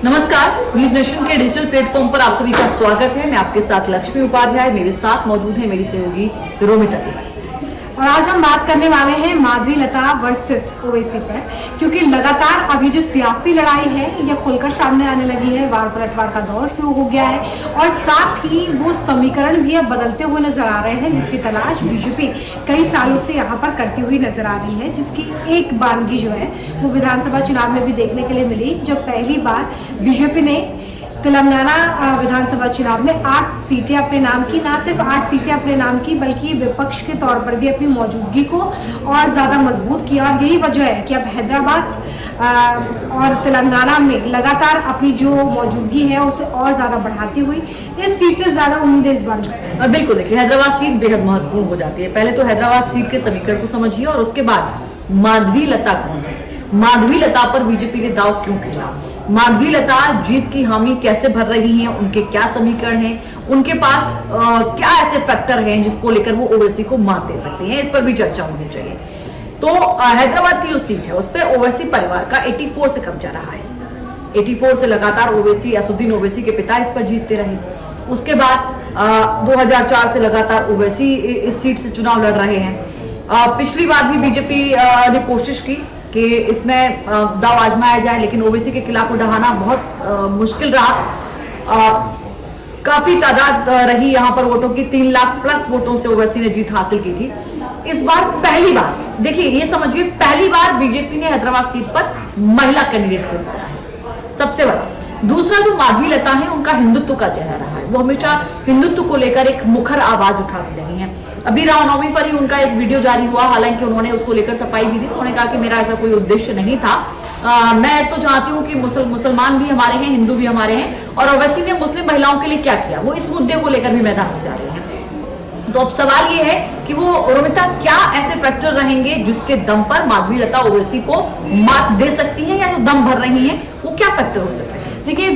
नमस्कार, news nation के digital platform पर आप सभी का स्वागत है। मैं आपके साथ लक्ष्मी उपाध्याय, मेरे साथ मौजूद है मेरी सहयोगी रोमिता तिवारी। और आज हम बात करने वाले हैं माधवीलता वर्सेस ओवैसी पर, क्योंकि लगातार अभी जो सियासी लड़ाई है यह खुलकर सामने आने लगी है। वार पलटवार का दौर शुरू हो गया है और साथ ही वो समीकरण भी अब बदलते हुए नजर आ रहे हैं जिसकी तलाश बीजेपी कई सालों से यहाँ पर करती हुई नजर आ रही है, जिसकी एक बानगी जो है वो विधानसभा चुनाव में भी देखने के लिए मिली, जब पहली बार बीजेपी ने तेलंगाना विधानसभा चुनाव में 8 सीटें अपने नाम की, ना सिर्फ 8 सीटें अपने नाम की बल्कि विपक्ष के तौर पर भी अपनी मौजूदगी को और ज़्यादा मजबूत किया। और यही वजह है कि अब हैदराबाद और तेलंगाना में लगातार अपनी जो मौजूदगी है उसे और ज़्यादा बढ़ाती हुई इस सीट से ज़्यादा उम्मीदें इस बार। बिल्कुल, देखिए हैदराबाद सीट बेहद महत्वपूर्ण हो जाती है। पहले तो हैदराबाद सीट के समीकरण को समझिए और उसके बाद माधवीलता कौन है, माधवीलता पर बीजेपी ने दांव क्यों खेला, माधवीलता जीत की हामी कैसे भर रही हैं, उनके क्या समीकरण हैं, उनके पास क्या ऐसे फैक्टर हैं जिसको लेकर वो ओवैसी को मात दे सकते हैं, इस पर भी चर्चा होनी चाहिए। तो हैदराबाद की जो सीट है उस पर ओवैसी परिवार का 84 से कब्जा रहा है। 84 से लगातार ओवैसी, असदुद्दीन ओवैसी के पिता इस पर जीतते रहे। उसके बाद 2004 से लगातार ओवैसी इस सीट से चुनाव लड़ रहे हैं। पिछली बार भी बीजेपी ने कोशिश की कि इसमें दाव आजमाया जाए, लेकिन ओवैसी के किला को ढहाना बहुत मुश्किल रहा। काफी तादाद रही यहाँ पर वोटों की, 3 लाख प्लस वोटों से ओवैसी ने जीत हासिल की थी। इस बार पहली बार, देखिए ये समझिए, पहली बार बीजेपी ने हैदराबाद सीट पर महिला कैंडिडेट को उतारा है, सबसे बड़ा। दूसरा जो माधवीलता है उनका हिंदुत्व का चेहरा रहा है, वो हमेशा हिंदुत्व को लेकर एक मुखर आवाज उठाती रही हैं। अभी रामनवमी पर ही उनका एक वीडियो जारी हुआ, हालांकि उन्होंने उसको लेकर सफाई भी दी। उन्होंने कहा कि मेरा ऐसा कोई उद्देश्य नहीं था, मैं तो चाहती हूँ कि मुसलमान भी हमारे हैं, हिंदू भी हमारे हैं। और ओवैसी ने मुस्लिम महिलाओं के लिए क्या किया, वो इस मुद्दे को लेकर भी मैदान में जा रहे हैं। तो अब सवाल ये है कि वो रोमिता क्या ऐसे फैक्टर रहेंगे जिसके दम पर माधवीलता ओवैसी को मात दे सकती है, या जो दम भर रही है वो क्या फैक्टर हो सकता है? देखिए,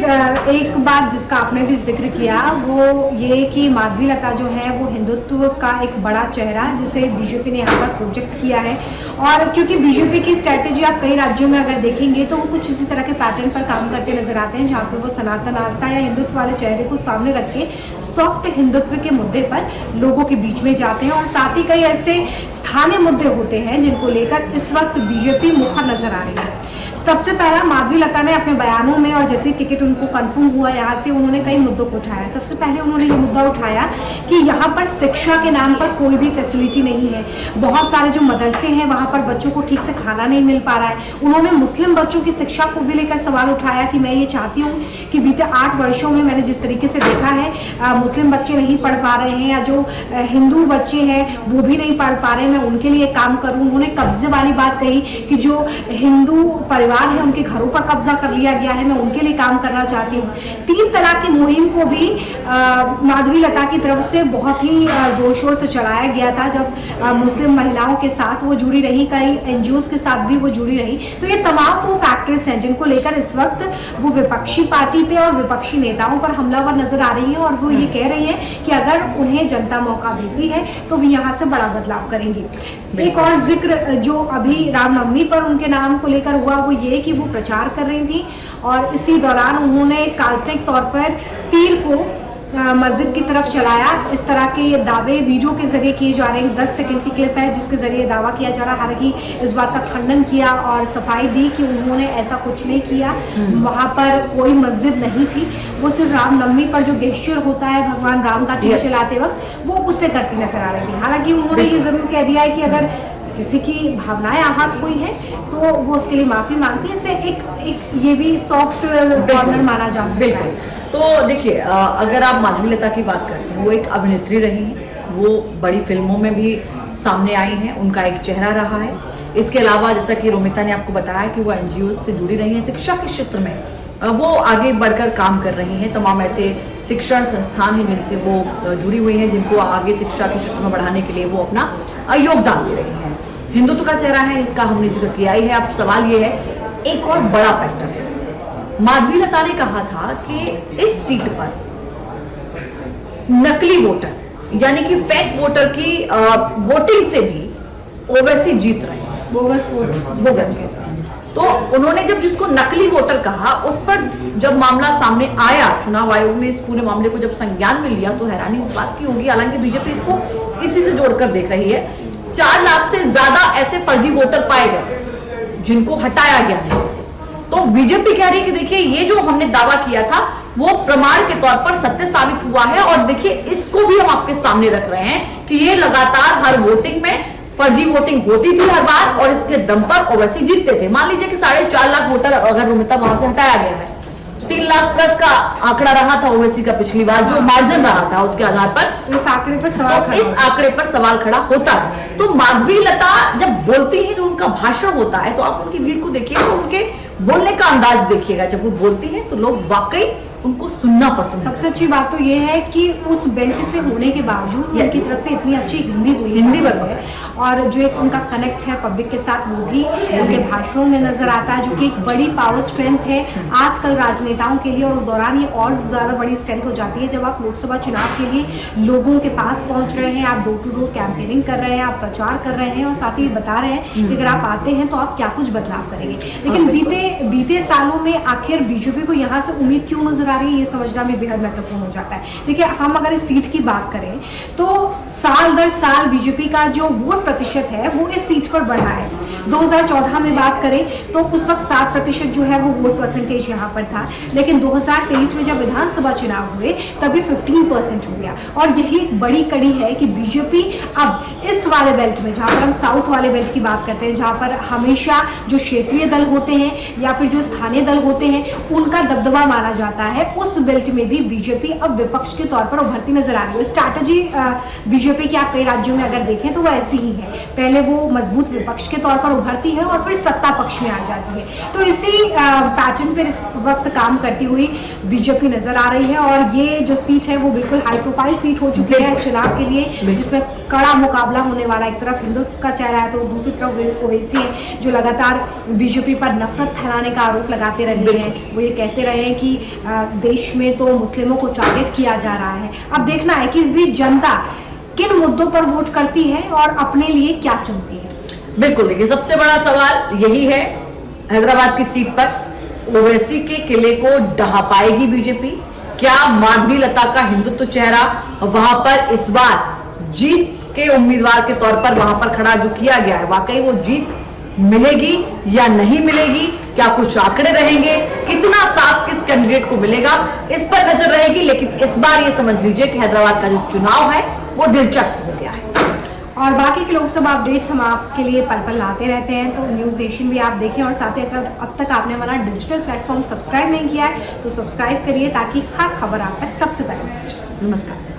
एक बात जिसका आपने भी जिक्र किया वो ये कि माधवीलता जो है वो हिंदुत्व का एक बड़ा चेहरा जिसे बीजेपी ने यहाँ पर प्रोजेक्ट किया है। और क्योंकि बीजेपी की स्ट्रैटेजी आप कई राज्यों में अगर देखेंगे तो वो कुछ इसी तरह के पैटर्न पर काम करते नजर आते हैं, जहाँ पर वो सनातन आस्था या हिंदुत्व वाले चेहरे को सामने रख के सॉफ्ट हिंदुत्व के मुद्दे पर लोगों के बीच में जाते हैं। और साथ ही कई ऐसे स्थानीय मुद्दे होते हैं जिनको लेकर इस वक्त बीजेपी मुखर नजर आ रही है। सबसे पहला, माधवीलता ने अपने बयानों में और जैसे टिकट उनको कंफर्म हुआ यहाँ से, उन्होंने कई मुद्दों को उठाया। सबसे पहले उन्होंने ये मुद्दा उठाया कि यहाँ पर शिक्षा के नाम पर कोई भी फैसिलिटी नहीं है। बहुत सारे जो मदरसे हैं वहाँ पर बच्चों को ठीक से खाना नहीं मिल पा रहा है। उन्होंने मुस्लिम बच्चों की शिक्षा को भी लेकर सवाल उठाया कि मैं ये चाहती हूँ कि बीते 8 वर्षों में मैंने जिस तरीके से देखा है मुस्लिम बच्चे नहीं पढ़ पा रहे हैं, या जो हिंदू बच्चे हैं वो भी नहीं पढ़ पा रहे हैं, मैं उनके लिए काम करूँ। उन्होंने कब्जे वाली बात कही कि जो हिंदू परिवार है उनके घरों पर कब्जा कर लिया गया है, मैं उनके लिए काम करना चाहती हूँ। 3 तलाक की मुहिम को भी माधवीलता की तरफ से बहुत ही जोर शोर से चलाया गया था, जब मुस्लिम महिलाओं के साथ वो जुड़ी रही, कई एनजीओ के साथ भी वो जुड़ी रही। तो ये तमाम वो फैक्टर्स हैं जिनको लेकर इस वक्त वो विपक्षी पार्टी पे और विपक्षी नेताओं पर हमलावर नजर आ रही है। और वो ये कह रही है कि अगर उन्हें जनता मौका देती है तो वो यहाँ से बड़ा बदलाव करेंगी। एक और जिक्र जो अभी रामनवमी पर उनके नाम को लेकर हुआ वो ये कि वो प्रचार कर रही थी और इसी दौरान उन्होंने काल्पनिक तौर पर तीर को मस्जिद की तरफ चलाया। इस तरह के ये दावे वीडियो के जरिए किए जा रहे हैं। 10 सेकंड की क्लिप है जिसके जरिए दावा किया जा रहा है। हालांकि इस बात का खंडन किया और सफाई दी कि उन्होंने ऐसा कुछ नहीं किया, वहां पर कोई मस्जिद नहीं थी, वो सिर्फ रामनवमी पर जो गेस्चर होता है भगवान राम का तीर चलाते वक्त वो उससे करती नजर आ रही थी। हालांकि उन्होंने ये जरूर कह दिया है कि अगर किसी की भावनाएं आहत हुई है तो वो उसके लिए माफी मांगती है। इसे एक ये भी सॉफ्ट कॉर्नर माना जा सकता है। तो देखिए, अगर आप माधवीलता की बात करते हैं, वो एक अभिनेत्री रही हैं, वो बड़ी फिल्मों में भी सामने आई हैं, उनका एक चेहरा रहा है। इसके अलावा जैसा कि रोमिता ने आपको बताया कि वो एनजीओ से जुड़ी रही हैं, शिक्षा के क्षेत्र में वो आगे बढ़कर काम कर रही हैं। तमाम ऐसे शिक्षण संस्थान हैं जिनसे वो जुड़ी हुई हैं, जिनको आगे शिक्षा के क्षेत्र में बढ़ाने के लिए वो अपना योगदान दे रही हैं। हिंदुत्व का चेहरा है, इसका हमने जिक्र किया ही है। अब सवाल ये है, एक और बड़ा फैक्टर है, माधवीलता ने कहा था कि इस सीट पर नकली वोटर यानी कि फेक वोटर की वोटिंग से भी ओवैसी जीत रहे हैं, बोगस वोट। तो उन्होंने जब जिसको नकली वोटर कहा, उस पर जब मामला सामने आया, चुनाव आयोग ने इस पूरे मामले को जब संज्ञान में लिया, तो हैरानी इस बात की होगी, हालांकि बीजेपी इसको इसी से जोड़कर देख रही है, 4 लाख से ज्यादा ऐसे फर्जी वोटर पाए गए जिनको हटाया गया इससे। तो बीजेपी कह रही है कि देखिए ये जो हमने दावा किया था वो प्रमाण के तौर पर सत्य साबित हुआ है, और देखिए इसको भी हम आपके सामने रख रहे हैं कि ये लगातार हर वोटिंग में फर्जी वोटिंग होती थी हर बार, और इसके दम पर ओवैसी जीतते थे। मान लीजिए कि 4.5 लाख वोटर अगर रोमिता वहां से हटाया गया है, 3 लाख प्लस का आंकड़ा रहा था ओवैसी का पिछली बार, जो मार्जिन रहा था, उसके आधार पर इस आंकड़े पर सवाल तो इस आंकड़े पर सवाल खड़ा होता है। तो माधवी लता जब बोलती है, जो उनका भाषण होता है, तो आप उनकी भीड़ को देखिएगा, उनके बोलने का अंदाज देखिएगा, जब वो बोलती है तो लोग वाकई उनको सुनना पसंद। सबसे अच्छी बात तो ये है कि उस बेल्ट से होने के बावजूद उनकी तरफ से इतनी अच्छी हिंदी बोली है, और जो एक उनका कनेक्ट है पब्लिक के साथ वो भी उनके भाषणों में नजर आता है, जो कि एक बड़ी पावर स्ट्रेंथ है आजकल राजनेताओं के लिए। और उस दौरान ये और ज्यादा बड़ी स्ट्रेंथ हो जाती है जब आप लोकसभा चुनाव के लिए लोगों के पास पहुंच रहे हैं, आप डोर टू डोर कैंपेनिंग कर रहे हैं, आप प्रचार कर रहे हैं, और साथ ही बता रहे हैं कि अगर आप आते हैं तो आप क्या कुछ बदलाव करेंगे। लेकिन बीते सालों में आखिर बीजेपी को यहाँ से उम्मीद क्यों नजर आ रही है, ये समझना भी बेहद महत्वपूर्ण हो जाता है। देखिए, हम अगर इस सीट की बात करें तो साल दर साल बीजेपी का जो वोट प्रतिशत है वो इस सीट पर बढ़ा है। 2014 में बात करें तो उस वक्त 7% जो है वो वोट परसेंटेज यहाँ पर था, लेकिन 2023 में जब विधानसभा चुनाव हुए तभी 15% हो गया। और यही एक बड़ी कड़ी है कि बीजेपी अब इस वाले बेल्ट में, जहाँ पर हम साउथ वाले बेल्ट की बात करते हैं, जहाँ पर हमेशा जो क्षेत्रीय दल होते हैं या फिर जो स्थानीय दल होते हैं उनका दबदबा माना जाता है, उस बेल्ट में भी बीजेपी अब विपक्ष के तौर पर उभरती नजर आ रही है। स्ट्रैटेजी बीजेपी की आप कई राज्यों में अगर देखें तो वो ऐसी ही है, पहले वो मजबूत विपक्ष के तौर पर उभरती है और फिर सत्ता पक्ष में आ जाती है। तो इसी पैटर्न पर इस वक्त काम करती हुई बीजेपी नजर आ रही है, और ये जो सीट है वो बिल्कुल हाई प्रोफाइल सीट हो चुकी है इस चुनाव के लिए, जिसमें कड़ा मुकाबला होने वाला। एक तरफ हिंदुत्व का चेहरा है तो दूसरी तरफ ओवैसी है जो लगातार बीजेपी पर नफरत फैलाने का आरोप लगाते रहे हैं। वो ये कहते रहे हैं कि देश में तो मुस्लिमों को टारगेट किया जा रहा है। अब देखना है कि इस बीच जनता किन मुद्दों पर वोट करती है और अपने लिए क्या चुनती है। बिल्कुल, देखिए सबसे बड़ा सवाल यही है, हैदराबाद की सीट पर ओवैसी के किले को ढहा पाएगी बीजेपी? क्या माधवी लता का हिंदुत्व चेहरा वहां पर इस बार जीत के उम्मीदवार के तौर पर वहां पर खड़ा जो किया गया है, वाकई वो जीत मिलेगी या नहीं मिलेगी? क्या कुछ आंकड़े रहेंगे? कितना साथ किस कैंडिडेट को मिलेगा, इस पर नजर रहेगी। लेकिन इस बार ये समझ लीजिए कि हैदराबाद का जो चुनाव है वो दिलचस्प हो गया है। और बाकी के लोकसभा अपडेट्स हम आपके लिए पल पल लाते रहते हैं, तो न्यूज़ एशियन भी आप देखें, और साथ ही अगर अब तक आपने हमारा डिजिटल प्लेटफॉर्म सब्सक्राइब नहीं किया है तो सब्सक्राइब करिए ताकि हर खबर आप तक सबसे पहले पहुंचे। नमस्कार।